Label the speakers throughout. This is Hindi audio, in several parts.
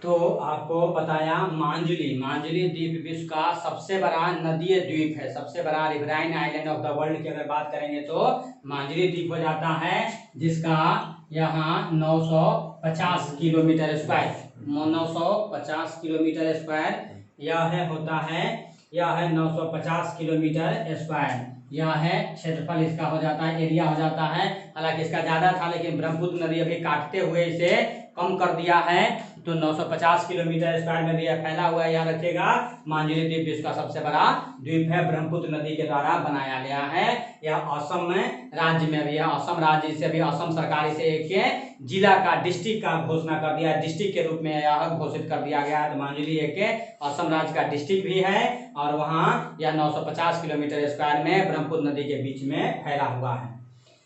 Speaker 1: तो आपको बताया मांजुली मांजुली द्वीप विश्व का सबसे बड़ा नदीय द्वीप है। सबसे बड़ा riverine island of the world की अगर बात करेंगे तो मांजुली द्वीप हो जाता है, जिसका यहाँ 950 किलोमीटर स्क्वायर 950 किलोमीटर स्क्वायर यह है 950 किलोमीटर स्क्वायर। यह है क्षेत्रफल इसका हो जाता है, एरिया हो जाता है। हालांकि इसका ज्यादा था, लेकिन ब्रह्मपुत्र नदी अभी काटते हुए इसे कम कर दिया है, तो 950 किलोमीटर स्क्वायर में भी यह फैला हुआ है। याद रखिएगा, मांजुली द्वीप विश्व का सबसे बड़ा द्वीप है, ब्रह्मपुत्र नदी के द्वारा बनाया गया है। यह असम में राज्य में भी है। असम राज्य से भी असम सरकार इसे एक जिला का, डिस्ट्रिक्ट का घोषणा कर दिया है, डिस्ट्रिक्ट के रूप में यह घोषित कर दिया गया है। तो मांजुली एक असम राज्य का डिस्ट्रिक्ट भी है, और वहाँ यह 950 किलोमीटर स्क्वायर में ब्रह्मपुत्र नदी के बीच में फैला हुआ है।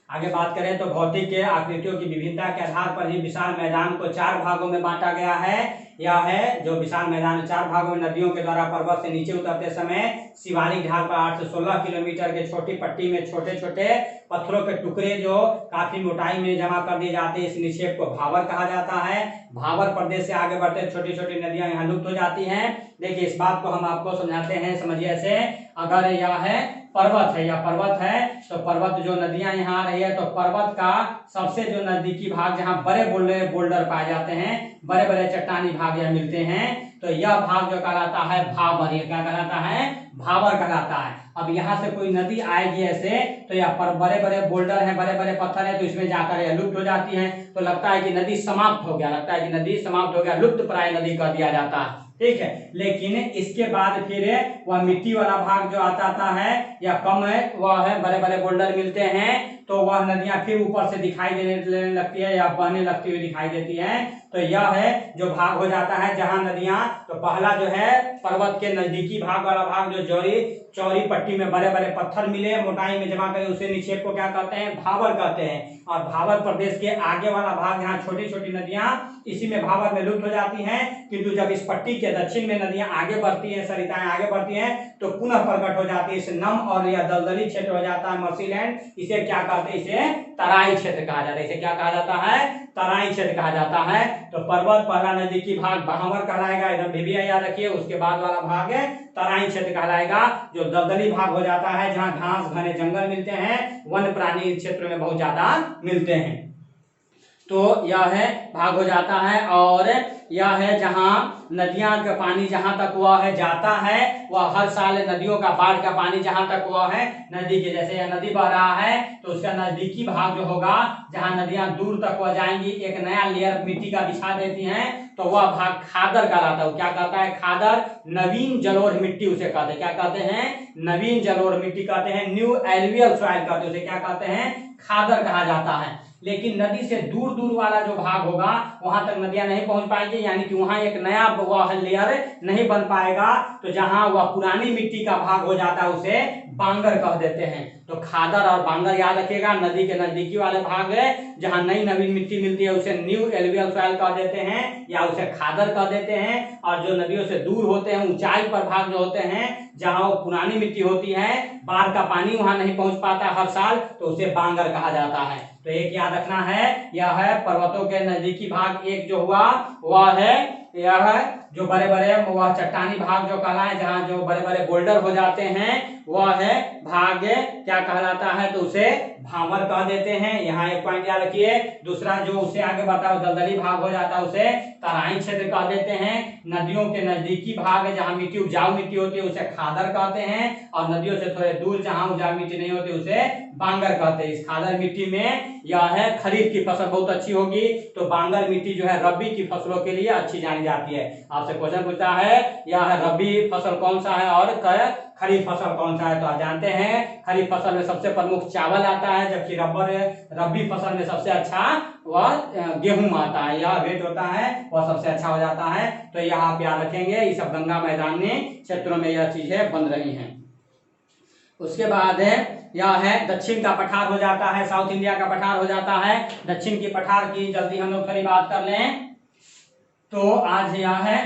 Speaker 1: आगे बात करें तो भौतिक के आकृतियों की विभिन्नता के आधार पर ही विशाल मैदान को 4 भागों में बांटा गया है। यह है जो विशाल मैदान 4 भागों में नदियों के द्वारा पर्वत से नीचे उतरते समय शिवालिक ढाल पर 8 से 16 किलोमीटर के छोटी पट्टी में छोटे छोटे पत्थरों के टुकड़े जो काफी मोटाई में जमा कर दिए जाते हैं, इस निक्षेप को भावर कहा जाता है। भावर प्रदेश से आगे बढ़ते छोटी छोटी नदियां यहाँ लुप्त हो जाती हैं। देखिए, इस बात को हम आपको समझाते हैं, समझिए ऐसे। अगर यह है पर्वत है, या पर्वत है, तो पर्वत जो नदियां यहाँ आ रही है, तो पर्वत का सबसे जो नजदीकी भाग जहाँ बड़े बोल्डर पाए जाते हैं, बड़े बड़े चट्टानी भाग यहाँ मिलते हैं, तो यह भाग जो कहलाता है भावर। यह क्या कहलाता है? भावर कहलाता है। अब यहाँ से कोई नदी आएगी ऐसे, तो यह पर बड़े बड़े बोल्डर हैं, बड़े बड़े पत्थर हैं, तो इसमें जाकर यह लुप्त हो जाती है। तो लगता है कि नदी समाप्त हो गया, लगता है कि नदी समाप्त हो गया, लुप्त प्राय नदी कह दिया जाता है। ठीक है, लेकिन इसके बाद फिर वह मिट्टी वाला भाग जो आता है या कम है, वह है बड़े बड़े बोल्डर मिलते हैं, तो वह नदियां फिर ऊपर से दिखाई देने लगती है या बहने लगती हुई दिखाई देती हैं। तो यह है जो भाग हो जाता है जहां नदियां, तो पहला जो है पर्वत के नजदीकी भाग वाला भाग जो चौड़ी पट्टी में बड़े बड़े पत्थर मिले मोटाई में जमा कर, उसे निक्षेप को क्या कहते हैं? भावर कहते हैं। और भावर प्रदेश के आगे वाला भाग जहाँ छोटी छोटी नदियां इसी में भावर में लुप्त हो जाती हैं, किंतु जब इस पट्टी के दक्षिण में नदियां आगे बढ़ती हैं, सरिताएं आगे बढ़ती हैं, तो पुनः प्रकट हो जाती है। इसे नम और या दलदली क्षेत्र हो जाता है, मर्सीलैंड। इसे क्या कहते हैं? इसे तराई क्षेत्र कहा जाता है। इसे क्या कहा जाता है? तराई क्षेत्र कहा जाता है। तो पर्वत पहला नजदीकी भाग भावर कहलाएगा, एकदम भी याद रखिए। उसके बाद वाला भाग तराई क्षेत्र कहलाएगा, जो दलदली भाग हो जाता है, जहाँ घास घने जंगल मिलते हैं, वन प्राणी क्षेत्र में बहुत ज्यादा मिलते हैं। तो यह है भाग हो जाता है। और यह है जहाँ नदियां का पानी जहां तक वह है जाता है, वह हर साल नदियों का बाढ़ का पानी जहां तक वह है नदी के, जैसे यह नदी बह रहा है, तो उसका नजदीकी भाग जो होगा जहां नदियां दूर तक वह जाएंगी, एक नया लेयर मिट्टी का बिछा देती हैं, तो वह भाग खादर कहलाता है। क्या कहता है? खादर। नवीन जलोढ़ मिट्टी उसे कहते हैं। क्या कहते हैं? नवीन जलोढ़ मिट्टी कहते हैं, न्यू एलुवियल सॉइल कहते हैं उसे। क्या कहते हैं? खादर कहा जाता है। लेकिन नदी से दूर दूर वाला जो भाग होगा वहां तक नदियां नहीं पहुंच पाएंगी, यानी कि वहां एक नया वह लेयर नहीं बन पाएगा। तो जहां वह पुरानी मिट्टी का भाग हो जाता है उसे बांगर कह देते हैं। तो खादर और बांगर याद रखिएगा। नदी के नजदीकी वाले भाग है जहां नई नवीन मिट्टी मिलती है उसे न्यू एलुवियल सॉइल कह देते हैं, या उसे खादर कह देते हैं। और जो नदियों से दूर होते हैं, ऊंचाई पर भाग जो होते हैं, जहां वो पुरानी मिट्टी होती है, बाढ़ का पानी वहां नहीं पहुंच पाता हर साल, तो उसे बांगर कहा जाता है। तो एक याद रखना है, यह है पर्वतों के नजदीकी भाग। एक जो हुआ वह है, यह है जो बड़े बड़े वह चट्टानी भाग जो कहलाए, जहाँ जो बड़े बड़े बोल्डर हो जाते हैं, वह है भाग क्या कहलाता है? तो उसे भावर कह देते हैं। यहाँ एक पॉइंट याद रखिए। दूसरा जो उसे आगे बताओ दलदली भाग हो जाता है, उसे तराई क्षेत्र कह देते हैं। नदियों के नजदीकी भाग है जहाँ मिट्टी उपजाऊ मिट्टी होती है उसे खादर कहते हैं, और नदियों से थोड़े दूर जहाँ उपजाऊ मिट्टी नहीं होती उसे बांगर कहते हैं। इस खादर मिट्टी में यह है खरीफ की फसल बहुत अच्छी होगी, तो बांगर मिट्टी जो है रबी की फसलों के लिए अच्छी जानी जाती है। आपसे क्वेश्चन पूछता है यह है रबी फसल कौन सा है और खरीफ फसल कौन सा है? तो आप जानते हैं खरीफ फसल में सबसे प्रमुख चावल आता है, जबकि रबी फसल में सबसे अच्छा वह गेहूं आता है, यह वेट होता है वह सबसे अच्छा हो जाता है। तो यह आप याद रखेंगे। ये सब गंगा मैदानी क्षेत्रों में यह चीजें बन रही हैं। उसके बाद यह है दक्षिण का पठार हो जाता है, साउथ इंडिया का पठार हो जाता है। दक्षिण की पठार की जल्दी हम लोग थोड़ी बात कर लें। तो आज यह है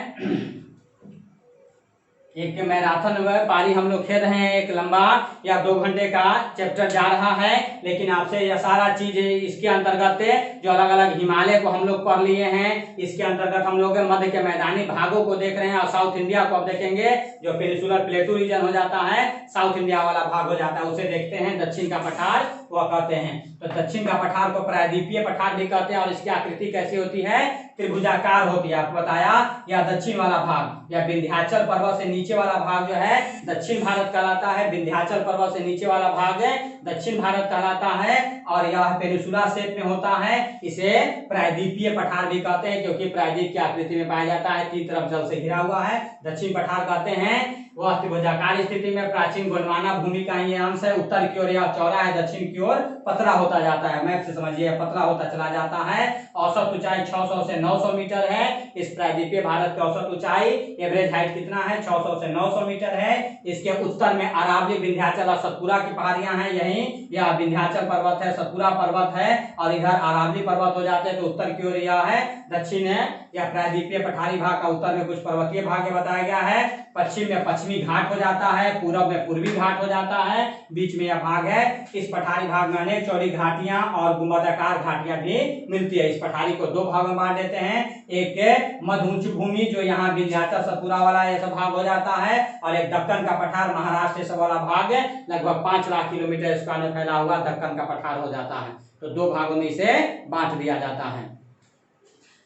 Speaker 1: एक मैराथन पारी हम लोग खेल रहे हैं, एक लंबा या 2 घंटे का चैप्टर जा रहा है, लेकिन आपसे यह सारा चीज इसके अंतर्गत जो अलग अलग हिमालय को हम लोग पढ़ लिए हैं, इसके अंतर्गत हम लोग मध्य के मैदानी भागों को देख रहे हैं और साउथ इंडिया को अब देखेंगे, जो पेनिसुलर प्लेटू रीजन हो जाता है, साउथ इंडिया वाला भाग हो जाता है, उसे देखते हैं। दक्षिण का पठार वह कहते हैं। तो दक्षिण का पठार को प्रायद्वीपीय पठार भी कहते हैं और इसकी आकृति कैसी होती है, त्रिभुजाकार होती है। आपको बताया यह दक्षिण वाला भाग या विंध्याचल पर्वत से नीचे वाला भाग जो है दक्षिण भारत कहलाता है, विंध्याचल पर्वत से नीचे वाला भाग दक्षिण भारत कहलाता है और यह पेनिसुला शेप में होता है। इसे प्रायद्वीपीय पठार भी कहते हैं क्योंकि प्रायद्वीप की आकृति में पाया जाता है, तीन तरफ जल से घिरा हुआ है। दक्षिण पठार कहते हैं। वह त्रिभुजाकार स्थिति में प्राचीन गोंडवाना भूमि का ये अंश है। उत्तर की ओर यह चौड़ा है, दक्षिण की ओर पतला होता जाता है। मैप से समझिए पतला होता चला जाता है। औसत ऊंचाई 600 से 900 मीटर है। इस प्रायद्वीपीय भारत की औसत ऊंचाई एवरेज हाइट कितना है, 600 से 900 मीटर है। इसके उत्तर में अरावली, विंध्याचल और सतपुरा की पहाड़ियां हैं। यही यह विंध्याचल पर्वत है, सतपुरा पर्वत है और इधर अरावली पर्वत हो जाते हैं। तो उत्तर की ओर यह है, दक्षिण है या प्रायद्वीपीय पठारी भाग का उत्तर में कुछ पर्वतीय भाग बताया गया है। पश्चिम में पश्चिमी घाट हो जाता है, पूरब में पूर्वी घाट हो जाता है, बीच में यह भाग है। इस पठारी भाग में अनेक चौड़ी घाटियां और गुंबदाकार घाटियां भी मिलती है। इस पठारी को दो भागों में बांट देते हैं, एक मध्य उच्च भूमि जो यहाँ विंध्याचल सतपुरा वाला ये सब भाग हो जाता है और एक दक्कन का पठार महाराष्ट्र सब वाला भाग लगभग 5 लाख किलोमीटर स्क्वायर में फैला हुआ दक्कन का पठार हो जाता है। तो दो भागों में इसे बांट दिया जाता है।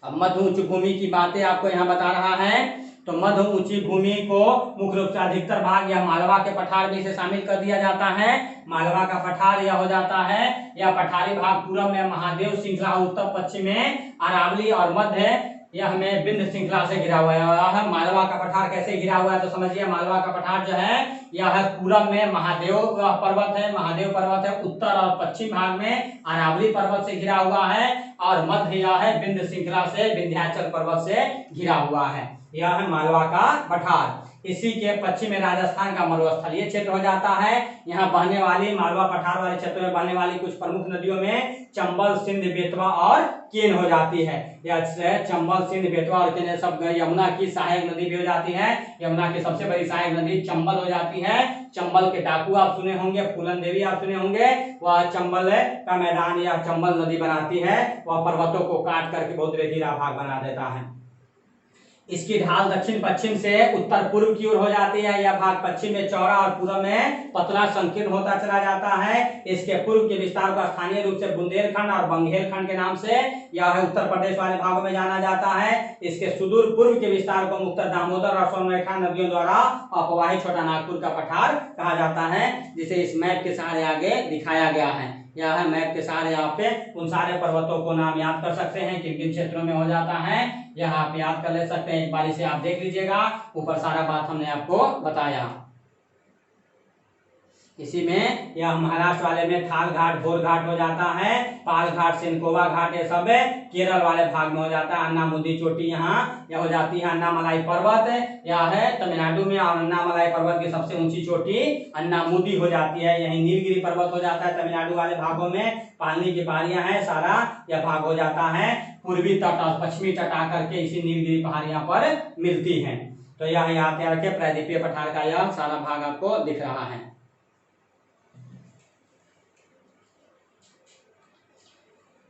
Speaker 1: अब मध्य उच्च भूमि की बातें आपको यहाँ बता रहा है। तो मध्य ऊंची भूमि को मुख्य रूप से अधिकतर भाग या मालवा के पठार में इसे शामिल कर दिया जाता है। मालवा का पठार यह हो जाता है। यह पठारी भाग पूरब में महादेव श्रृंखला, उत्तर पश्चिम में अरावली और मध्य यह हमें विंध्य श्रृंखला से घिरा हुआ है। मालवा का पठार कैसे घिरा हुआ है तो समझिए, मालवा का पठार जो है यह पूरब में महादेव पर्वत है, महादेव पर्वत है। उत्तर और पश्चिम भाग में अरावली पर्वत से घिरा हुआ है और मध्य यह है विंध्य श्रृंखला से, विंध्याचल पर्वत से घिरा हुआ है। यह है मालवा का पठार। इसी के पश्चिम में राजस्थान का मरुस्थलीय क्षेत्र हो जाता है। यहाँ बहने वाली मालवा पठार वाले क्षेत्र में बहने वाली कुछ प्रमुख नदियों में चंबल, सिंध, बेतवा और केन हो जाती है। यह चंबल, सिंध, बेतवा और केन सब, यमुना की सहायक नदी भी हो जाती है। यमुना की सबसे बड़ी सहायक नदी चंबल हो जाती है। चंबल के डाकू आप सुने होंगे, फूलन देवी आप सुने होंगे। वह चंबल का मैदान या चंबल नदी बनाती है। वह पर्वतों को काट करके बहुत रेतीला भाग बना देता है। इसकी ढाल दक्षिण पश्चिम से उत्तर पूर्व की ओर हो जाती है। यह भाग पश्चिम में चौड़ा और पूर्व में पतला संकीर्ण होता चला जाता है। इसके पूर्व के विस्तार को स्थानीय रूप से बुंदेलखंड और बंगेलखंड के नाम से यह उत्तर प्रदेश वाले भागों में जाना जाता है। इसके सुदूर पूर्व के विस्तार को मुख्यतः दामोदर और सोनरेखा नदियों द्वारा अपवाहित छोटा नागपुर का पठार कहा जाता है, जिसे इस मैप के सहारे आगे दिखाया गया है। यह है मैप के सहारे आप उन सारे पर्वतों को नाम याद कर सकते हैं किन किन क्षेत्रों में हो जाता है। यह आप याद कर ले सकते हैं। एक बार इसे आप देख लीजिएगा, ऊपर सारा बात हमने आपको बताया। इसी में यह महाराष्ट्र वाले में थाल घाट, भोर घाट हो जाता है। पाल घाट, सेनकोवा घाट ये सब केरल वाले भाग में हो जाता है। अन्नामुदी चोटी यहाँ यह हो जाती है। अन्नामलाई पर्वत यह है तमिलनाडु में और अन्नामलाई पर्वत की सबसे ऊंची चोटी अन्नामुदी हो जाती है। यही नीलगिरी पर्वत हो जाता है तमिलनाडु वाले भागों में। पालनी की पहाड़ियां हैं, सारा यह भाग हो जाता है। पूर्वी तट और पश्चिमी तट आकर के इसी नीलगिरी पहाड़ियां पर मिलती हैं। तो यह याद रखे, प्रायद्वीपीय पठार का यह सारा भाग आपको दिख रहा है।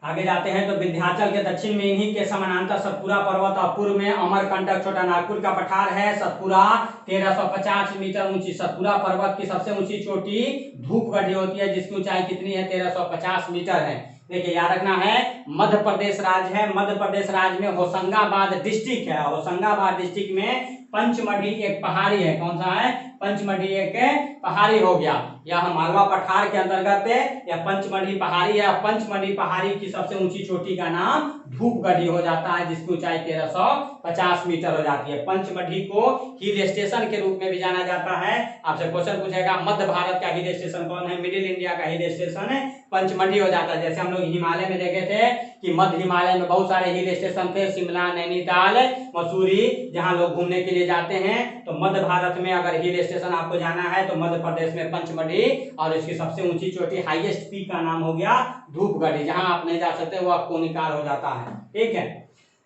Speaker 1: आगे जाते हैं तो विंध्याचल के दक्षिण में इन्हीं के समानांतर सतपुरा पर्वत और पूर्व में अमरकंटक छोटा नागपुर का पठार है। सतपुरा 1350 मीटर ऊंची, सतपुरा पर्वत की सबसे ऊंची चोटी धूपगढ़ी होती है, जिसकी ऊंचाई कितनी है 1350 मीटर है। देखिए याद रखना है, मध्य प्रदेश राज्य है। मध्य प्रदेश राज्य में होशंगाबाद डिस्ट्रिक्ट है। होशंगाबाद डिस्ट्रिक्ट में पंचमढ़ी एक पहाड़ी है। कौन सा है? पंचमढ़ी एक पहाड़ी हो गया। यह मालवा पठार के अंतर्गत यह पंचमढ़ी पहाड़ी है। पंचमढ़ी पहाड़ी की सबसे ऊंची चोटी का नाम धूपगढ़ी हो जाता है, जिसकी ऊंचाई 1350 मीटर हो जाती है। पंचमढ़ी को हिल स्टेशन के रूप में भी जाना जाता है। आपसे क्वेश्चन पूछेगा मध्य भारत का हिल स्टेशन कौन है? मिडिल इंडिया का हिल स्टेशन पंचमढ़ी हो जाता है। जैसे हम लोग हिमालय में देखे थे कि मध्य हिमालय में बहुत सारे हिल स्टेशन थे, शिमला, नैनीताल, मसूरी, जहां लोग घूमने के लिए जाते हैं। तो मध्य भारत में अगर हिल स्टेशन आपको जाना है तो मध्य प्रदेश में पंचमढ़ी और इसकी सबसे ऊंची चोटी हाईएस्ट पीक का नाम हो गया धूपगढ़ी। जहां आप नहीं जा सकते वह कोनिकार हो जाता है। ठीक है।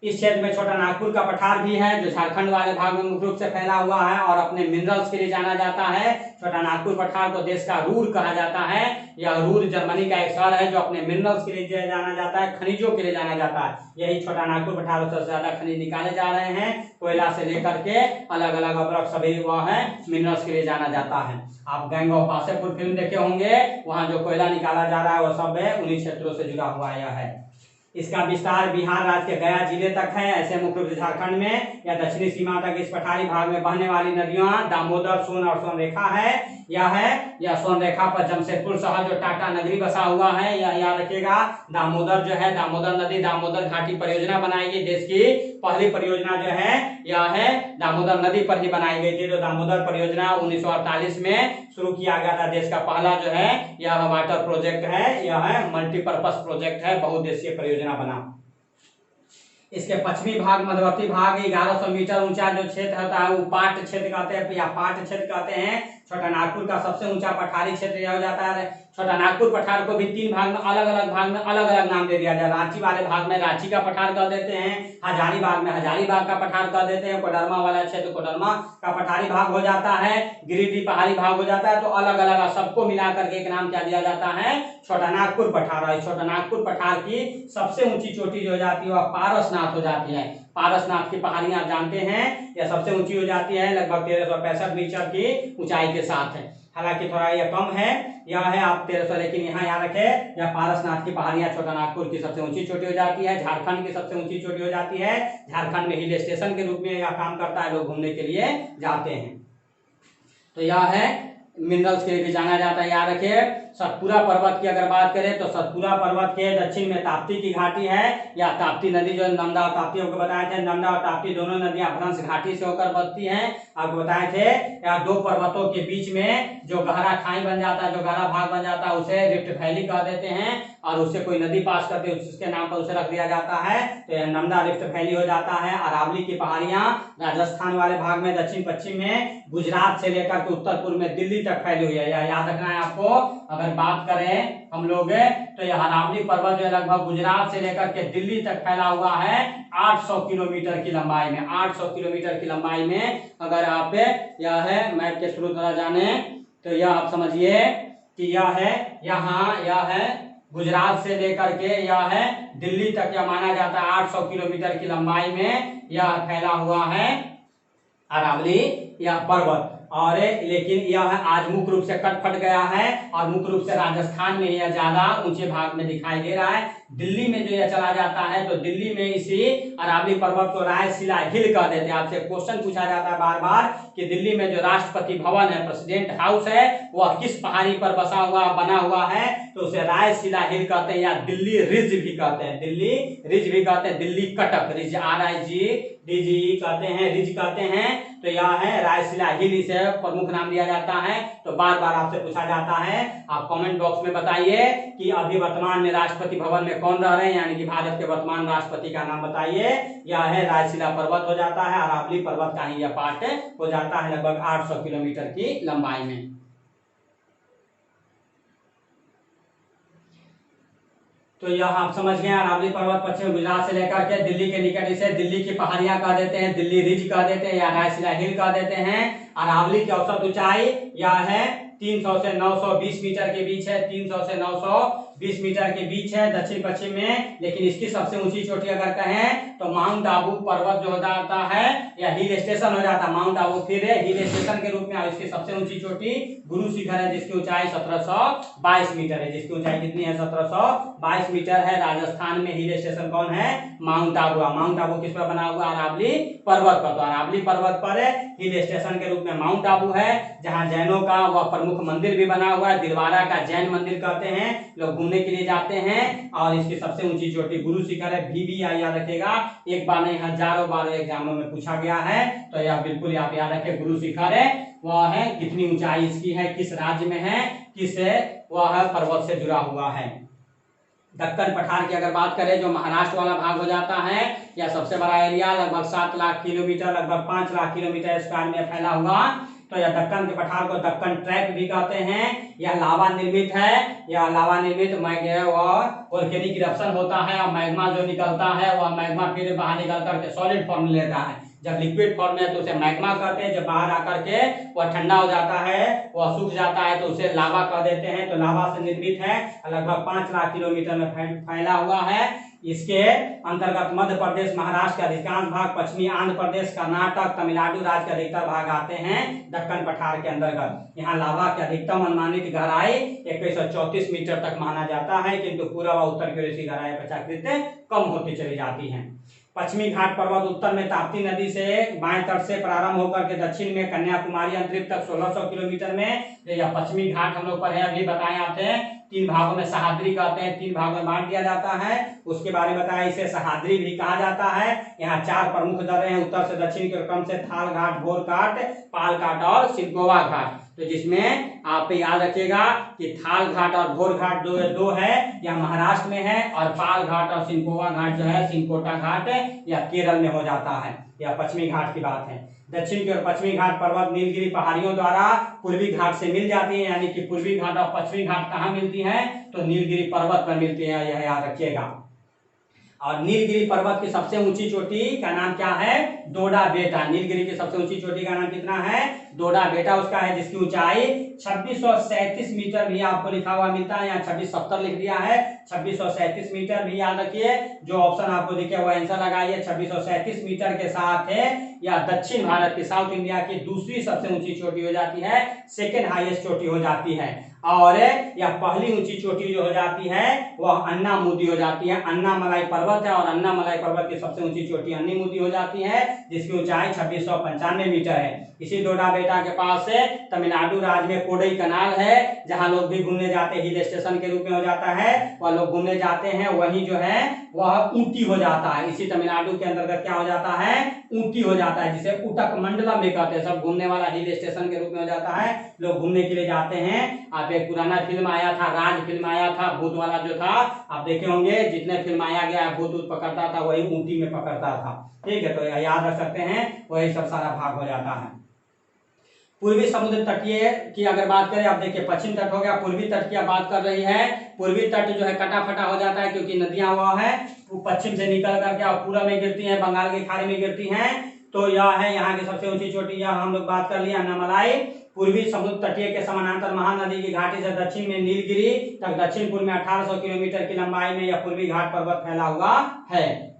Speaker 1: इस क्षेत्र में छोटा नागपुर का पठार भी है जो झारखंड वाले भाग में मुख्य रूप से फैला हुआ है और अपने मिनरल्स के लिए जाना जाता है। छोटा नागपुर पठार को देश का रूर कहा जाता है। यह रूर जर्मनी का एक शहर है जो अपने मिनरल्स के लिए जाना जाता है, खनिजों के लिए जाना जाता है। यही छोटा नागपुर पठार सबसे ज्यादा खनिज निकाले जा रहे हैं, कोयला से लेकर के अलग अलग अपरक सभी वह है मिनरल्स के लिए जाना जाता है। आप गैंग ऑफ वासेपुर फिल्म देखे होंगे, वहां जो कोयला निकाला जा रहा है वह सब है उन्हीं क्षेत्रों से जुड़ा हुआ है। इसका विस्तार बिहार राज्य के गया जिले तक है। ऐसे मुख्य रूप से झारखंड में या दक्षिणी सीमा तक इस पठारी भाग में बहने वाली नदियां दामोदर, सोन और सोन रेखा है। यह सोन रेखा पर जमशेदपुर शहर जो टाटा नगरी बसा हुआ है, यह याद रखिएगा। दामोदर जो है, दामोदर नदी दामोदर घाटी परियोजना बनाई गई, देश की पहली परियोजना जो है यह है दामोदर नदी पर ही बनाई गई थी। तो दामोदर परियोजना 1948 में शुरू किया गया था। देश का पहला जो है यह वाटर प्रोजेक्ट है, यह है मल्टीपर्पज प्रोजेक्ट है, बहुउद्देशीय परियोजना बना। इसके पश्चिमी भाग मध्यवर्ती भाग 1100 मीटर ऊंचा जो क्षेत्र होता है वो पाट क्षेत्र कहते हैं या पाट क्षेत्र कहते हैं। छोटा नागपुर का सबसे ऊंचा पठारी क्षेत्र यह हो जाता है। छोटा नागपुर पठार को भी 3 भाग में अलग अलग नाम दे दिया जाए। रांची वाले भाग में रांची का पठार कह देते हैं, हजारीबाग में हजारीबाग का पठार कह देते हैं, कोडरमा वाला क्षेत्र कोडरमा का पठारी भाग हो जाता है, गिरिडीह पहाड़ी भाग हो जाता है। तो अलग अलग सबको मिलाकर के एक नाम क्या दिया जाता है, छोटा नागपुर पठार है। छोटा नागपुर पठार की सबसे ऊंची चोटी जो हो जाती है वह पारसनाथ हो जाती है। पारसनाथ की पहाड़ियां आप जानते हैं, यह सबसे ऊंची हो जाती है, लगभग 1365 मीटर की ऊंचाई के साथ है। हालांकि थोड़ा यह कम है, यह है आप 1300, लेकिन यहाँ याद रखें यह पारसनाथ की पहाड़ियां छोटा नागपुर की सबसे ऊंची चोटी हो जाती है। झारखंड की सबसे ऊंची चोटी हो जाती है। झारखंड में हिल स्टेशन के रूप में यह काम करता है, लोग घूमने के लिए जाते हैं। तो यह है मिनरल्स के लिए भी जाना जाता है, याद रखिए। सतपुरा पर्वत की अगर बात करें तो सतपुरा पर्वत के दक्षिण में ताप्ती की घाटी है, या ताप्ती नदी जो नंदा और ताप्ती आपको बताए थे, नंदा और ताप्ती दोनों नदियां भ्रंश घाटी से होकर बहती हैं। आपको बताए थे या 2 पर्वतों के बीच में जो गहरा खाई बन जाता है, जो गहरा भाग बन जाता है उसे रिफ्ट वैली कह देते हैं, और उससे कोई नदी पास करते हैं उसके नाम पर उसे रख दिया जाता है। तो यह नंदा रिफ्ट वैली हो जाता है। अरावली की पहाड़ियां राजस्थान वाले भाग में दक्षिण पश्चिम में गुजरात से लेकर के उत्तर पूर्व में दिल्ली तक फैली हुई है, यह याद रखना है आपको। अगर बात करें हम लोग तो यह अरावली पर्वत जो लगभग गुजरात से लेकर के दिल्ली तक फैला हुआ है 800 किलोमीटर की लंबाई में। 800 किलोमीटर की लंबाई में अगर आप यह है मैप के थ्रू द्वारा जाने तो यह आप समझिए कि यह है यहाँ, यह है गुजरात से लेकर के यह है दिल्ली तक यह माना जाता है 800 किलोमीटर की लंबाई में यह फैला हुआ है अरावली यह पर्वत। और लेकिन यह आज मुख्य रूप से कट फट गया है और मुख्य रूप से राजस्थान में यह ज्यादा ऊंचे भाग में दिखाई दे रहा है। दिल्ली में जो यह चला जाता है तो दिल्ली में इसी अरावली पर्वत को रायसीला हिल कह देते हैं। आपसे क्वेश्चन पूछा जाता है बार बार कि दिल्ली में जो राष्ट्रपति भवन है, प्रेसिडेंट हाउस है, वह किस पहाड़ी पर बना हुआ है, तो उसे रायसीला हिल कहते हैं या दिल्ली रिज भी कहते हैं। दिल्ली रिज भी कहते हैं, दिल्ली कटक रिज RIG कहते हैं, रिज कहते हैं। तो यह है रायसीला हिल, इसे प्रमुख नाम दिया जाता है। तो बार बार आपसे पूछा जाता है, आप कमेंट बॉक्स में बताइए कि अभी वर्तमान में राष्ट्रपति भवन में कौन रह रहे हैं, यानी कि भारत के वर्तमान राष्ट्रपति का नाम बताइए। यह है रायसीला पर्वत हो जाता है, अरावली पर्वत का ही यह पार्ट हो जाता है लगभग 800 किलोमीटर की लंबाई में। तो यह आप समझ गए अरावली पर्वत पश्चिम गुजरात से लेकर के दिल्ली के निकट, इसे दिल्ली की पहाड़ियां कह देते हैं, दिल्ली रिज कह देते हैं या रायसीला हिल कह देते हैं। अरावली की औसत ऊंचाई यह है 300 से 920 मीटर के बीच है, 300 से 920 मीटर के बीच है दक्षिण पश्चिम में। लेकिन इसकी सबसे ऊंची चोटी अगर कहें तो माउंट आबू पर्वत जो हो जाता है या हिल स्टेशन हो जाता है, माउंट आबू फिर हिल स्टेशन के रूप में। और इसकी सबसे ऊंची चोटी गुरु शिखर है जिसकी ऊंचाई 1722 मीटर है, जिसकी ऊंचाई कितनी है 1722 मीटर है। राजस्थान में हिल स्टेशन कौन है, माउंट आबू। माउंट आबू किस पर बना हुआ, अरावली पर्वत पर। तो अरावली पर्वत पर हिल स्टेशन के रूप में माउंट आबू है, जहाँ जैनों का वह प्रमुख मंदिर भी बना हुआ है, दिलवारा का जैन मंदिर कहते हैं, लोग घूमने के लिए जाते हैं। और इसकी सबसे ऊंची चोटी गुरु शिखर है, VVI याद रखेगा, एक बार नहीं हजारों बार एग्जामों में पूछा गया है। तो यह बिल्कुल आप याद रखें, गुरु शिखर है वह है, कितनी ऊंचाई इसकी है, किस राज्य में है, किस वह पर्वत से जुड़ा हुआ है। दक्कन पठार की अगर बात करें जो महाराष्ट्र वाला भाग हो जाता है, यह सबसे बड़ा एरिया लगभग 7 लाख किलोमीटर, लगभग 5 लाख किलोमीटर स्क्वायर में फैला हुआ। तो तो यह दक्कन के पठार को दक्कन ट्रैक भी कहते हैं। यह लावा निर्मित है, यह लावा निर्मित वोल्केनिक इरप्शन होता है और मैग्मा जो निकलता है वह मैग्मा फिर बाहर निकल करके सॉलिड फॉर्म लेता है। जब लिक्विड फॉर्म में तो उसे मैग्मा कहते हैं, जब बाहर आकर के वह ठंडा हो जाता है, वह सूख जाता है तो उसे लावा कह देते हैं। तो लावा से निर्मित है, लगभग 5 लाख किलोमीटर में फैला हुआ है। इसके अंतर्गत मध्य प्रदेश, महाराष्ट्र के अधिकांश भाग, पश्चिमी आंध्र प्रदेश, कर्नाटक, तमिलनाडु राज्य के अधिकतर भाग आते हैं दक्कन पठार के अंतर्गत। यहाँ लावा की अधिकतम अनुमानित गहराई 2134 मीटर तक माना जाता है, किंतु पूर्व व उत्तर की ओर इसकी गहराई अपेक्षाकृत कम होती चली जाती है। पश्चिमी घाट पर्वत उत्तर में ताप्ती नदी से बाएं तट से प्रारंभ होकर के दक्षिण में कन्याकुमारी अंतरिक्ष तक 1600 किलोमीटर में। यह पश्चिमी घाट हम लोग पढ़े अभी बताए आते हैं, 3 भागों में सहाद्री कहते हैं, 3 भागों में बांट दिया जाता है। उसके बारे में बताया, इसे सहाद्री भी कहा जाता है। यहाँ 4 प्रमुख दर्रे हैं उत्तर से दक्षिण के क्रम से, थाल घाट, भोर घाट, पाल घाट और सिलकोवा घाट। तो जिसमें आप याद रखिएगा कि थाल घाट और भोर घाट दो है, यह महाराष्ट्र में है, और पाल घाट और सिंकोवा घाट जो है, सिंकोटा घाट यह केरल में हो जाता है। यह पश्चिमी घाट की बात है। दक्षिण की ओर पश्चिमी घाट पर्वत नीलगिरी पहाड़ियों द्वारा पूर्वी घाट से मिल जाती है, यानी कि पूर्वी घाट और पश्चिमी घाट कहाँ मिलती है, तो नीलगिरी पर्वत पर मिलती है, यह याद रखिएगा। और नीलगिरी पर्वत की सबसे ऊंची चोटी का नाम क्या है, डोडा बेटा। नीलगिरी की सबसे ऊंची चोटी का नाम कितना है, डोडा बेटा उसका है, जिसकी ऊंचाई 2637 मीटर भी आपको लिखा हुआ मिलता है। यहाँ 2670 लिख दिया है, 2637 मीटर भी याद रखिए। जो ऑप्शन आपको दिखे वो आंसर लगाइए। 2637 मीटर के साथ है या दक्षिण भारत की, साउथ इंडिया की दूसरी सबसे ऊंची चोटी हो जाती है, सेकेंड हाईएस्ट चोटी हो जाती है। और यह पहली ऊंची चोटी जो हो जाती है वह अन्नामुदी हो जाती है। अन्नामलाई पर्वत है और अन्नामलाई पर्वत की सबसे ऊंची चोटी अन्नीमुदी हो जाती है, जिसकी ऊंचाई 2695 मीटर है। इसी डोडा बेटा के पास से तमिलनाडु राज्य में कोडई कनाल है, जहां लोग भी घूमने जाते हैं, हिल स्टेशन के रूप में हो जाता है, वह लोग घूमने जाते हैं। वहीं जो है वह ऊटी हो जाता है, इसी तमिलनाडु के अंतर्गत क्या हो जाता है, ऊटी हो जाता है, जिसे उटक मंडलम भी कहते हैं। सब घूमने वाला हिल स्टेशन के रूप में हो जाता है, लोग घूमने के लिए जाते हैं। आप एक पुराना फिल्म आया था, राज फिल्म आया था, भूत वाला जो था, आप देखे होंगे, जितने फिल्म आया गया है भूत पकड़ता था, वही ऊटी में पकड़ता था। ठीक है, तो याद रख सकते हैं, वही सब सारा भाग हो जाता है। पूर्वी समुद्र तटीय की अगर बात करें, आप देखिए पश्चिम तट हो गया, पूर्वी तट की बात कर रही है। पूर्वी तट जो है कटा फटा हो जाता है, क्योंकि नदियां वह है वो पश्चिम से निकल करके और पूरब में गिरती हैं, बंगाल की खाड़ी में गिरती हैं। तो यह है यहाँ की सबसे ऊंची चोटी, यह हम लोग बात कर लिया अन्नामलाई। पूर्वी समुद्र तटीय के समानांतर महानदी की घाटी से दक्षिण में नीलगिरी तक दक्षिण पूर्व में 1800 किलोमीटर की लंबाई में यह पूर्वी घाट पर्वत फैला हुआ है।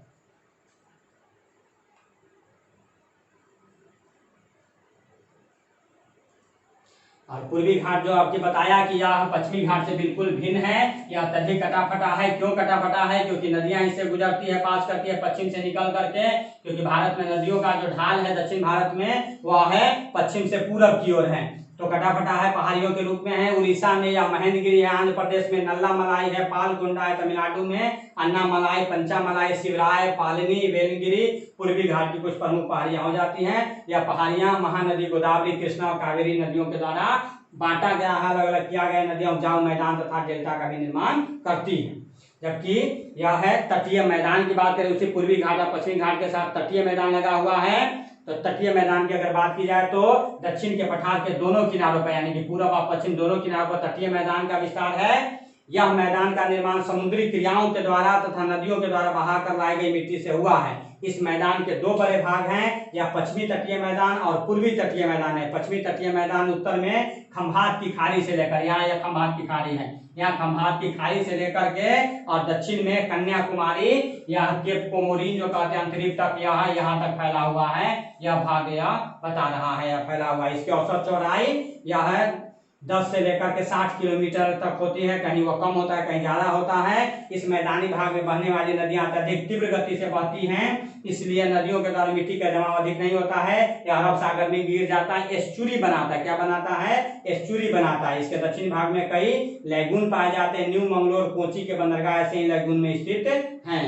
Speaker 1: और पूर्वी घाट जो आपके बताया कि यह पश्चिमी घाट से बिल्कुल भिन्न है, यह अत्यधिक कटाफटा है। क्यों कटाफटा है, क्योंकि नदियां इससे गुजरती है, पास करती है पश्चिम से निकल करके। क्योंकि भारत में नदियों का जो ढाल है दक्षिण भारत में वह है पश्चिम से पूरब की ओर है, तो कटाफटा है, पहाड़ियों के रूप में है। उड़ीसा में या महेंद्रगिरी है, आंध्र प्रदेश में नल्लामलाई है, पालगोंडा है, तमिलनाडु में अन्नामलाई, पंचामलाई, शिवराय, पालनी, वेलगिरी पूर्वी घाट की कुछ प्रमुख पहाड़ियां हो जाती हैं। यह पहाड़ियां महानदी गोदावरी, कृष्णा और कावेरी नदियों के द्वारा बांटा गया है, अलग अलग किया गया नदियां उपजाऊ मैदान तथा डेल्टा का भी निर्माण करती है। जबकि यह है तटीय मैदान की बात करें, उसी पूर्वी घाट और पश्चिमी घाट के साथ तटीय मैदान लगा हुआ है। तो तटीय मैदान की अगर बात की जाए तो दक्षिण के पठार के दोनों किनारों पर, यानी कि पूर्व और पश्चिम दोनों किनारों पर तटीय मैदान का विस्तार है। यह मैदान का निर्माण समुद्री क्रियाओं के द्वारा तथा नदियों के द्वारा बहाकर लाई गई मिट्टी से हुआ है। इस मैदान के 2 बड़े भाग हैं, यह पश्चिमी तटीय मैदान और पूर्वी तटीय मैदान है। पश्चिमी तटीय मैदान उत्तर में खंभात की खाड़ी से लेकर, यहाँ यह खंभात की खाड़ी है, यहाँ खंभात की खाड़ी से लेकर के, और दक्षिण में कन्याकुमारी या केप कोमोरिन जो कहते हैं अंतरिक्ष तक, यहाँ तक फैला हुआ है। यह भाग यह बता रहा है, यह फैला हुआ है। इसकी औसत चौड़ाई यह है 10 से लेकर के 60 किलोमीटर तक होती है, कहीं वो कम होता है, कहीं ज्यादा होता है। इस मैदानी भाग में बहने वाली नदियां अत्यधिक तीव्र गति से बहती हैं, इसलिए नदियों के द्वारा मिट्टी का जमाव अधिक नहीं होता है, यह अरब सागर में गिर जाता है, एस्चुरी बनाता है। क्या बनाता है, एस्चुरी बनाता है। इसके दक्षिण भाग में कई लैगून पाए जाते हैं, न्यू मंगलोर, कोची के बंदरगाह ऐसे ही लैगून में स्थित हैं।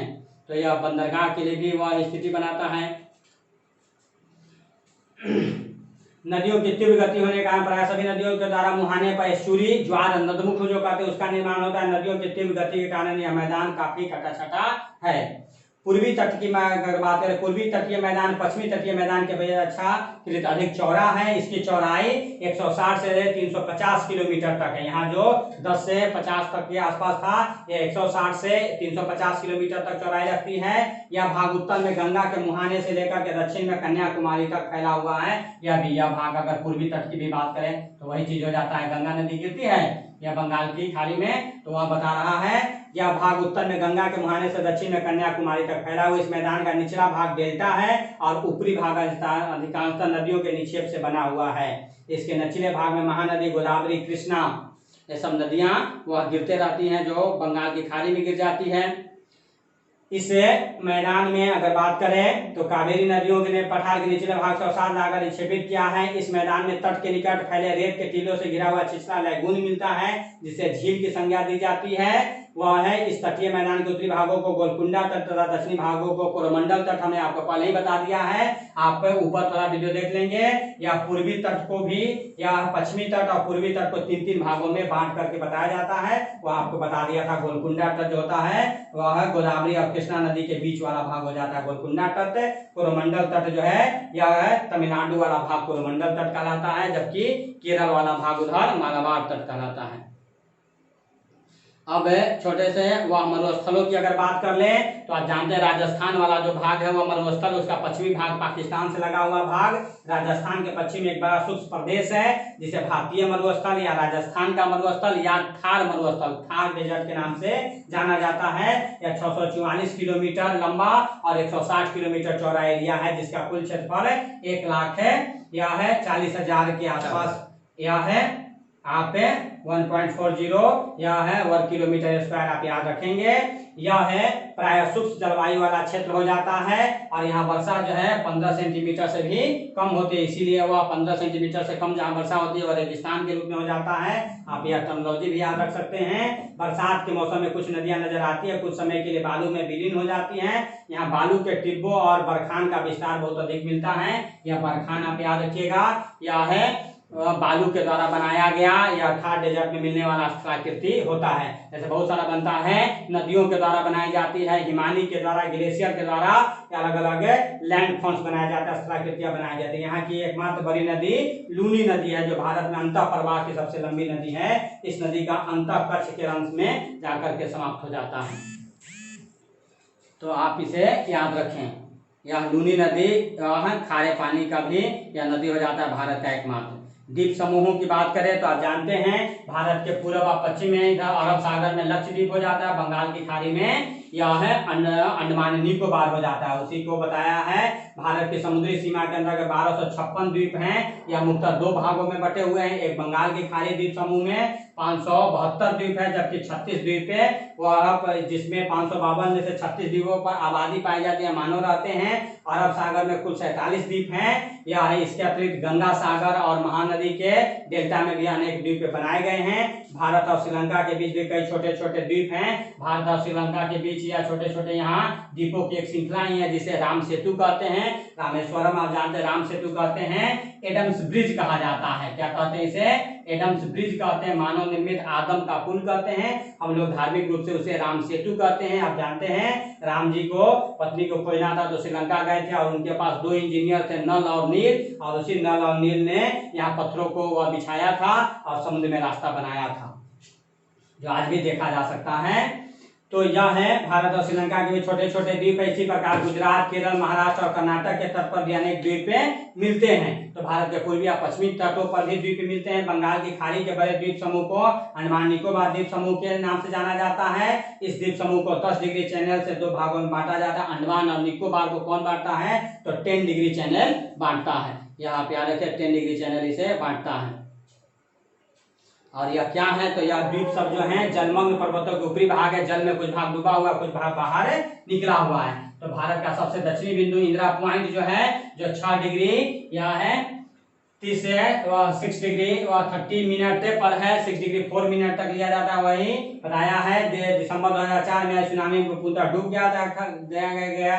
Speaker 1: तो यह बंदरगाह के लिए भी वह स्थिति बनाता है। नदियों की तीव्र गति होने के कारण प्राय सभी नदियों के द्वारा मुहाने पर एस्चुरी, ज्वार, नदमुख जो कहते हैं उसका निर्माण होता है। नदियों की तीव्र गति के कारण यह मैदान काफी कटा छटा है। पूर्वी तट की अगर बात करें, पूर्वी तटीय मैदान पश्चिमी तटीय मैदान के अपेक्षा अधिक चौड़ा है। इसकी चौड़ाई 160 से 350 किलोमीटर तक है। यहाँ जो 10 से 50 तक के आसपास था, ये 160 से 350 किलोमीटर तक चौड़ाई रखती है। यह भाग उत्तर में गंगा के मुहाने से लेकर के दक्षिण में कन्याकुमारी तक फैला हुआ है। यह भाग अगर पूर्वी तट की भी बात करें तो वही चीज हो जाता है। गंगा नदी गिरती है या बंगाल की खाड़ी में, तो वह बता रहा है यह भाग उत्तर में गंगा के मुहाने से दक्षिण में कन्याकुमारी तक फैला हुआ। इस मैदान का निचला भाग डेल्टा है और ऊपरी भाग अधिकांशतः नदियों के निक्षेप से बना हुआ है। इसके निचले भाग में महानदी, गोदावरी, कृष्णा, ये सब नदियां वह गिरते रहती हैं जो बंगाल की खाड़ी में गिर जाती है। इस मैदान में अगर बात करें तो कावेरी नदियों के पठार के निचले भाग से अवसाद लाकर निक्षेपित किया है। इस मैदान में तट के निकट फैले रेत के टीलों से घिरा हुआ छिछला लैगून मिलता है, जिसे झील की संज्ञा दी जाती है। वह है इस तटीय मैदान के उत्तरी भागों को गोलकुंडा तट तथा दक्षिणी भागों को कोरोमंडल तट हमने आपको पहले ही बता दिया है। आप ऊपर थोड़ा वीडियो देख लेंगे। या पूर्वी तट को भी या पश्चिमी तट और पूर्वी तट को 3-3 भागों में बांट करके बताया जाता है। वह आपको बता दिया था। गोलकुंडा तट जो होता है वह है गोदावरी और कृष्णा नदी के बीच वाला भाग हो जाता है गोलकुंडा तट। कोरोमंडल तट जो है यह है तमिलनाडु वाला भाग कोरोमंडल तट कहलाता है, जबकि केरल वाला भाग उधर मालाबार तट कहलाता है। अब छोटे से वह मरुस्थलों की अगर बात कर ले तो आप जानते हैं राजस्थान वाला जो भाग है वह मरुस्थल, उसका पश्चिमी भाग पाकिस्तान से लगा हुआ भाग। राजस्थान के पश्चिम में एक बड़ा शुष्क प्रदेश है जिसे भारतीय मरुस्थल या राजस्थान का मरुस्थल या थार मरुस्थल, थार डेजर्ट के नाम से जाना जाता है। यह 644 किलोमीटर लंबा और 160 किलोमीटर चौड़ा एरिया है, जिसका कुल क्षेत्रफल 1 लाख है। यह है 40,000 के आसपास। यह है आप 1.40 यह है वर्ग किलोमीटर स्क्वायर आप याद रखेंगे। यह है प्राय शुष्क जलवायु वाला क्षेत्र हो जाता है और यहाँ वर्षा जो है 15 सेंटीमीटर से भी कम होती है, इसीलिए वह 15 सेंटीमीटर से कम जहाँ वर्षा होती है वह रेगिस्तान के रूप में हो जाता है। आप यह टर्मिनोलॉजी भी याद रख सकते हैं। बरसात के मौसम में कुछ नदियां नजर आती है, कुछ समय के लिए बालू में विलीन हो जाती हैं। यहाँ बालू के टिब्बों और बरखान का विस्तार बहुत अधिक मिलता है। यह बरखान आप याद रखिएगा। यह है बालू के द्वारा बनाया गया या थार डेजर्ट में मिलने वाला स्थलाकृति होता है। जैसे बहुत सारा बनता है, नदियों के द्वारा बनाई जाती है, हिमानी के द्वारा, ग्लेशियर के द्वारा अलग अलग लैंड फॉर्म्स बनाया जाता है, स्थलाकृतियां बनाई जाती है। यहाँ की एकमात्र बड़ी नदी लूनी नदी है जो भारत में अंतः प्रवाह की सबसे लंबी नदी है। इस नदी का अंतः कच्छ के अंश में जाकर के समाप्त हो जाता है, तो आप इसे याद रखें। यह लूनी नदी खारे पानी का भी यह नदी हो जाता है भारत का एकमात्र। द्वीप समूहों की बात करें तो आप जानते हैं भारत के पूर्व और पश्चिम में इधर अरब सागर में लक्षद्वीप हो जाता है, बंगाल की खाड़ी में यह है अंडमान निकोबार हो जाता है। उसी को बताया है। भारत की समुद्री सीमा के अंदर 1256 द्वीप हैं। यह मुख्यतः 2 भागों में बटे हुए हैं। एक बंगाल की खाड़ी द्वीप समूह में 572 द्वीप है, जबकि 36 द्वीप है वह जिसमें 552 में से 36 द्वीपों पर आबादी पाई जाती है, मानव रहते हैं। अरब सागर में कुल 47 द्वीप हैं। यह है इसके अतिरिक्त गंगा सागर और महानदी के डेल्टा में भी अनेक द्वीप बनाए गए हैं। भारत और श्रीलंका के बीच भी कई छोटे छोटे द्वीप हैं। भारत और श्रीलंका के बीच या छोटे छोटे यहाँ द्वीपों की एक श्रृंखला ही है जिसे राम सेतु कहते हैं। रामेश्वरम आप जानते हैं राम सेतु कहते हैं। एडम्स ब्रिज कहा जाता है। क्या कहते हैं इसे? एडम्स ब्रिज कहते हैं। मानव निर्मित आदम का पुल कहते हैं। हम लोग धार्मिक रूप से उसे राम सेतु कहते हैं। आप जानते हैं राम जी को पत्नी को खोजना था तो श्रीलंका गए थे और उनके पास 2 इंजीनियर थे, नल और नील, और उसी नल और नील ने यहाँ पत्थरों को वह बिछाया था और समुद्र में रास्ता बनाया था, जो आज भी देखा जा सकता है। तो यह है भारत और श्रीलंका के भी छोटे छोटे द्वीप है। इसी प्रकार गुजरात, केरल, महाराष्ट्र और कर्नाटक के तट पर भी अनेक द्वीप मिलते हैं। तो भारत के पूर्वी और पश्चिमी तटों पर भी द्वीप मिलते हैं। बंगाल की खाड़ी के बड़े द्वीप समूह को अंडमान निकोबार द्वीप समूह के नाम से जाना जाता है। इस द्वीप समूह को 10 डिग्री चैनल से 2 भागों में बांटा जाता है। अंडमान और निकोबार को कौन बांटता है? तो 10 डिग्री चैनल बांटता है। यहाँ पे याद रखें 10 डिग्री चैनल इसे बांटता है। और यह क्या है? तो यह द्वीप सब जो है जलमग्न पर्वतों के ऊपरी भाग है। जल में कुछ भाग डूबा हुआ, कुछ भाग बाहर निकला हुआ है। तो भारत का सबसे दक्षिणी बिंदु इंदिरा पॉइंट जो है, जो 6 डिग्री यह है 30 से 6 डिग्री 30 मिनट पर है। 6 डिग्री 4 मिनट तक लिया जाता है। वही बताया है दिसंबर 2004 में सुनामी में पूरा डूब गया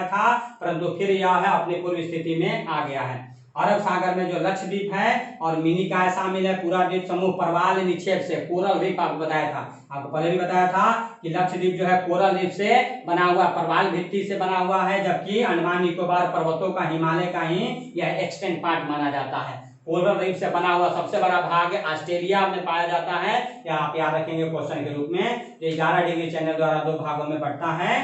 Speaker 1: था, परंतु फिर यह है अपनी पूर्व स्थिति में आ गया है। अरब सागर में जो लक्षद्वीप है और मिनी काय शामिल है, पूरा द्वीप समूह प्रवाल निक्षेप से, कोरल रीफ आपको बताया था, आपको पहले भी बताया था कि लक्षद्वीप जो है कोरल रीफ से बना हुआ, प्रवाल भित्ति से बना हुआ है, जबकि अंडमान निकोबार पर्वतों का, हिमालय का ही यह एक्सटेंट पार्ट माना जाता है। कोरल रीफ से बना हुआ सबसे बड़ा भाग ऑस्ट्रेलिया में पाया जाता है, या आप याद रखेंगे क्वेश्चन के रूप में, जो 11 डिग्री चैनल द्वारा 2 भागों में बढ़ता है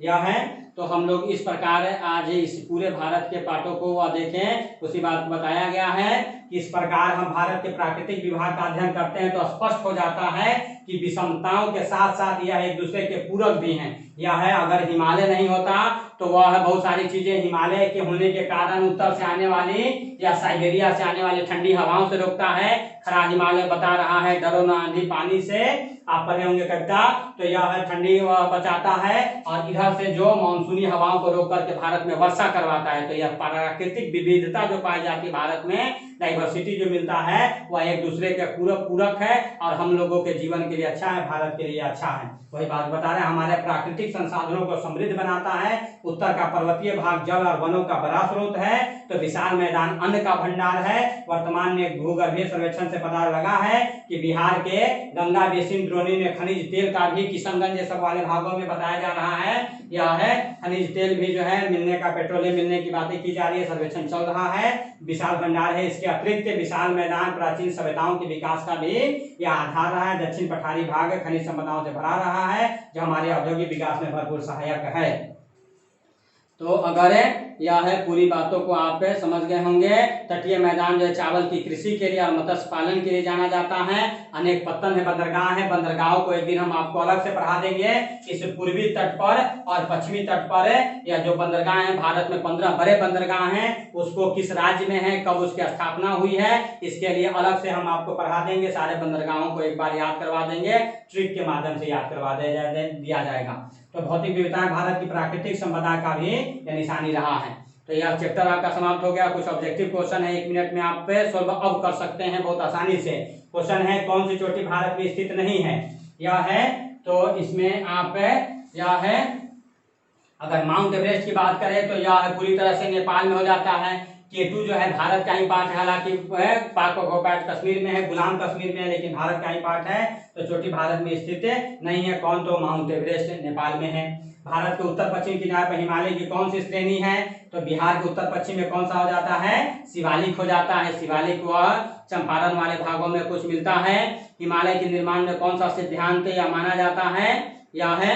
Speaker 1: यह है। तो हम लोग इस प्रकार आज इस पूरे भारत के पार्टों को देखें, उसी बात को बताया गया है कि इस प्रकार हम भारत के प्राकृतिक विभाग का अध्ययन करते हैं तो स्पष्ट हो जाता है कि विषमताओं के साथ साथ यह एक दूसरे के पूरक भी हैं। यह है, अगर हिमालय नहीं होता तो वह बहुत सारी चीजें हिमालय के होने के कारण उत्तर से आने वाली या साइबेरिया से आने वाली ठंडी हवाओं से रोकता है। खरा हिमालय बता रहा है डरो न आंधी पानी से, आप पढ़े होंगे कविता, तो यह ठंडी बचाता है और इधर से जो मानसूनी हवाओं को रोक करके भारत में वर्षा करवाता है। तो यह प्राकृतिक विविधता जो पाई जाती है भारत में, डाइवर्सिटी जो मिलता है, वह एक दूसरे के पूरक है और हम लोगों के जीवन के लिए अच्छा है, भारत के लिए अच्छा है। वही बात बता रहे हैं, हमारे प्राकृतिक संसाधनों को समृद्ध बनाता है। उत्तर का पर्वतीय भाग जल और वनों का बड़ा स्रोत है, तो विशाल मैदान अन्न का भंडार है। वर्तमान में भूगर्भीय सर्वेक्षण से पता लगा है कि बिहार के गंगा बेसिन द्रोणी में खनिज तेल का भी, किशनगंज सब वाले भागों में बताया जा रहा है। यह है खनिज तेल भी जो है मिलने का, पेट्रोलियम मिलने की बातें की जा रही है, सर्वेक्षण चल रहा है, विशाल भंडार है। इसके अतिरिक्त विशाल मैदान प्राचीन सभ्यताओं के विकास का भी यह आधार रहा है। दक्षिण पठारी भाग खनिज संपदाओं से भरा रहा है, जो हमारे औद्योगिक विकास में भरपूर सहायक है। तो अगर यह है पूरी बातों को आप समझ गए होंगे। तटीय मैदान जो है चावल की कृषि के लिए और मत्स्य पालन के लिए जाना जाता है। अनेक पत्तन है, बंदरगाह है, बंदरगाहों को एक दिन हम आपको अलग से पढ़ा देंगे। इस पूर्वी तट पर और पश्चिमी तट पर या जो बंदरगाह है, भारत में 15 बड़े बंदरगाह हैं, उसको किस राज्य में है, कब उसकी स्थापना हुई है, इसके लिए अलग से हम आपको पढ़ा देंगे। सारे बंदरगाहों को एक बार याद करवा देंगे, ट्रिक के माध्यम से याद करवा दिया जाएगा। तो भौतिक विविधता भारत की प्राकृतिक संपदा का भी निशानी रहा है। तो यह चैप्टर आपका समाप्त हो गया। कुछ ऑब्जेक्टिव क्वेश्चन है, 1 मिनट में आप सोल्व अब कर सकते हैं बहुत आसानी से। क्वेश्चन है, कौन सी चोटी भारत में स्थित नहीं है? यह है, तो इसमें आप यह है, अगर माउंट एवरेस्ट की बात करें तो यह पूरी तरह से नेपाल में हो जाता है। केटू जो है भारत का ही पार्ट है, हालांकि पाक और गोपाट कश्मीर में है, गुलाम कश्मीर में है, लेकिन भारत का ही पार्ट है। तो चोटी भारत में स्थित नहीं है। कौन? तो माउंट एवरेस्ट नेपाल में है। भारत के उत्तर पश्चिम किनारे पर हिमालय की कौन सी श्रेणी है? तो बिहार के उत्तर पश्चिम में कौन सा हो जाता है? शिवालिक हो जाता है। शिवालिक वह चंपारण वाले भागों में कुछ मिलता है। हिमालय के निर्माण में कौन सा सिद्धांत या माना जाता है? यह है,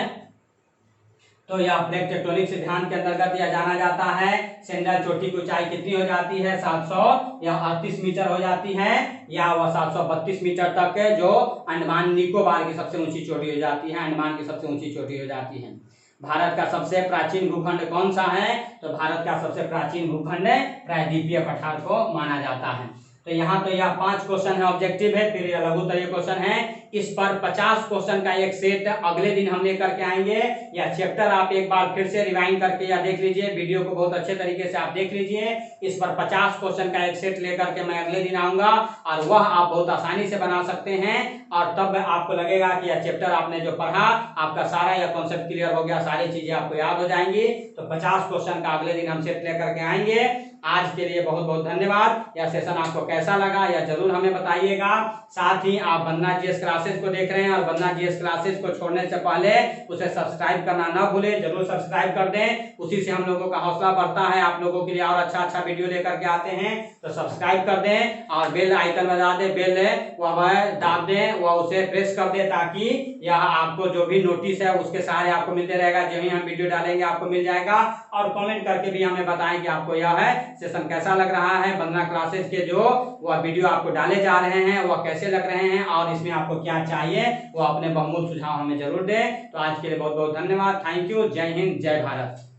Speaker 1: तो यह प्लेट टेक्टोनिक सिद्धांत के अंतर्गत यह जाना जाता है। सेंडल चोटी की ऊंचाई कितनी हो जाती है? 700 या 38 मीटर हो जाती है, या वह 732 मीटर तक है, जो अंडमान निकोबार की सबसे ऊंची चोटी हो जाती है। अंडमान की सबसे ऊंची चोटी हो जाती है। भारत का सबसे प्राचीन भूखंड कौन सा है? तो भारत का सबसे प्राचीन भूखंड प्रायद्वीपीय पठार को माना जाता है। तो यहाँ तो यह 5 क्वेश्चन है, ऑब्जेक्टिव है, फिर लघुत्तरीय क्वेश्चन है। इस पर 50 क्वेश्चन का एक सेट अगले दिन हम लेकर के आएंगे। या चैप्टर आप एक बार फिर से रिवाइंड करके या देख लीजिए, वीडियो को बहुत अच्छे तरीके से आप देख लीजिए। इस पर 50 क्वेश्चन का एक सेट लेकर के मैं अगले दिन आऊंगा और वह आप बहुत आसानी से बना सकते हैं। और तब आपको लगेगा कि यह चैप्टर आपने जो पढ़ा, आपका सारा यह कॉन्सेप्ट क्लियर हो गया, सारी चीजें आपको याद हो जाएंगी। तो 50 क्वेश्चन का अगले दिन हम सेट लेकर के आएंगे। आज के लिए बहुत बहुत धन्यवाद। यह सेशन आपको कैसा लगा यह जरूर हमें बताइएगा। साथ ही आप बंदना जीएस क्लासेस को देख रहे हैं और बंदना जीएस क्लासेस को छोड़ने से पहले उसे सब्सक्राइब करना न भूलें, जरूर सब्सक्राइब कर दें। उसी से हम लोगों का हौसला बढ़ता है, आप लोगों के लिए और अच्छा वीडियो लेकर के आते हैं। तो सब्सक्राइब कर दें और बेल आइकन बजा दें, बेल वह दाब दें, वह उसे प्रेस कर दें, ताकि यह आपको जो भी नोटिस है उसके सहारे आपको मिलते रहेगा। जब ही हम वीडियो डालेंगे आपको मिल जाएगा। और कमेंट करके भी हमें बताएं कि आपको यह है सेशन कैसा लग रहा है। बंदना क्लासेस के जो वह वीडियो आपको डाले जा रहे हैं वह कैसे लग रहे हैं और इसमें आपको क्या चाहिए, वो अपने बहुमूल्य सुझाव हमें जरूर दें। तो आज के लिए बहुत बहुत धन्यवाद। Thank you. जय हिंद, जय भारत।